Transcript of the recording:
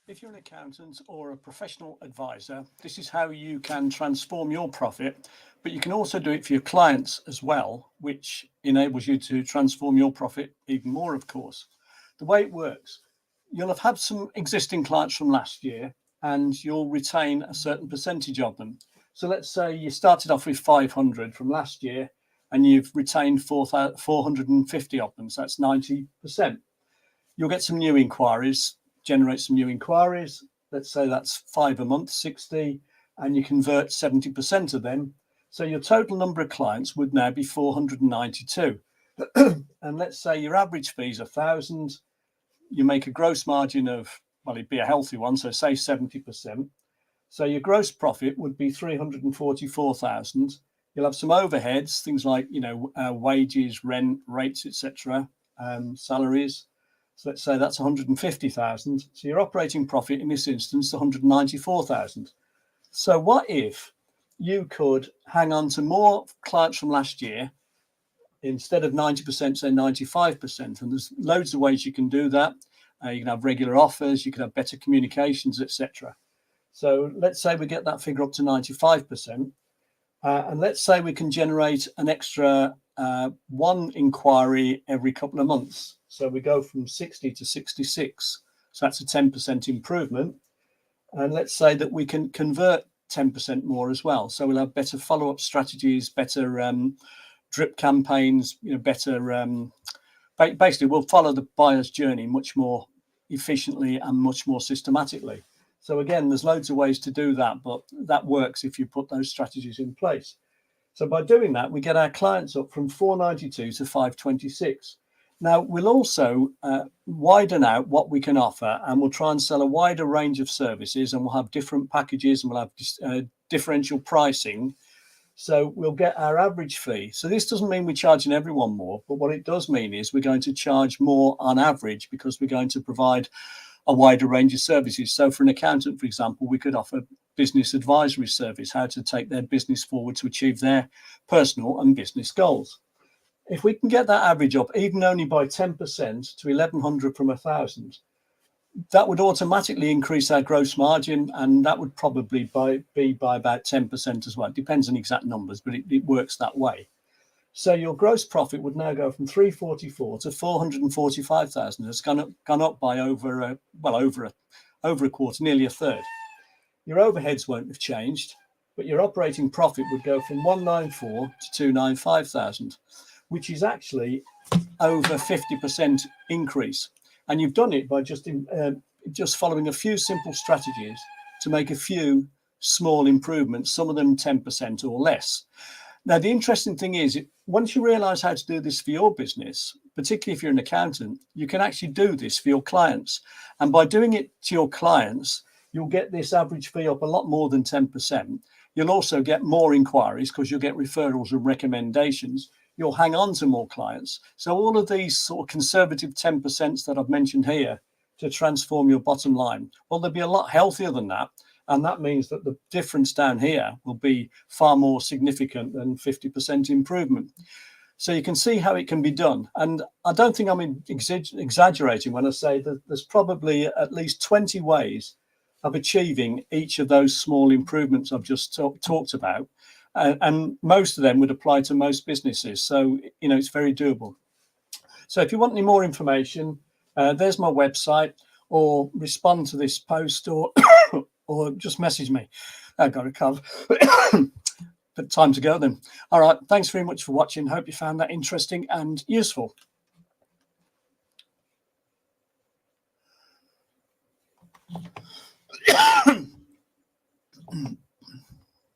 If you're an accountant or a professional advisor, this is how you can transform your profit, but you can also do it for your clients as well, which enables you to transform your profit even more, of course. The way it works, you'll have had some existing clients from last year and you'll retain a certain percentage of them. So let's say you started off with 500 from last year and you've retained 450 of them, so that's 90%. You'll get some new inquiries, generate some new inquiries. Let's say that's 5 a month, 60, and you convert 70% of them. So your total number of clients would now be 492. And let's say your average fee is 1,000. You make a gross margin of, well, it'd be a healthy one, so say 70%. So your gross profit would be 344,000. You'll have some overheads, things like, wages, rent, rates, etc., salaries. So let's say that's 150,000. So your operating profit in this instance is 194,000. So what if you could hang on to more clients from last year, instead of 90%, say 95%? And there's loads of ways you can do that. You can have regular offers, you can have better communications, etc. So let's say we get that figure up to 95%. And let's say we can generate an extra one inquiry every couple of months. So we go from 60 to 66. So that's a 10% improvement. And let's say that we can convert 10% more as well. So we'll have better follow-up strategies, better drip campaigns, better. Basically, we'll follow the buyer's journey much more efficiently and much more systematically. So again, there's loads of ways to do that, but that works if you put those strategies in place. So by doing that, we get our clients up from 492 to 526. Now, we'll also widen out what we can offer, and we'll try and sell a wider range of services, and we'll have different packages, and we'll have differential pricing. So we'll get our average fee. So this doesn't mean we're charging everyone more, but what it does mean is we're going to charge more on average because we're going to provide a wider range of services. So for an accountant, for example, we could offer business advisory service, how to take their business forward to achieve their personal and business goals. If we can get that average up, even only by 10% to 1,100 from 1,000, that would automatically increase our gross margin, and that would probably be by about 10% as well. It depends on exact numbers, but it works that way. So your gross profit would now go from 344 to 445,000. It's gone up by over a quarter, nearly a third. Your overheads won't have changed, but your operating profit would go from 194 to 295,000, which is actually over 50% increase. And you've done it by just following a few simple strategies to make a few small improvements, some of them 10% or less. Now, the interesting thing is, once you realize how to do this for your business, particularly if you're an accountant, you can actually do this for your clients. And by doing it to your clients, you'll get this average fee up a lot more than 10%. You'll also get more inquiries because you'll get referrals and recommendations. You'll hang on to more clients. So all of these sort of conservative 10% that I've mentioned here to transform your bottom line, well, they'll be a lot healthier than that. And that means that the difference down here will be far more significant than 50% improvement. So you can see how it can be done. And I don't think I'm exaggerating when I say that there's probably at least 20 ways of achieving each of those small improvements I've just talked about. And most of them would apply to most businesses. So, it's very doable. So if you want any more information, there's my website, or respond to this post, or or just message me. I've got a cough. But time to go then. All right. Thanks very much for watching. Hope you found that interesting and useful.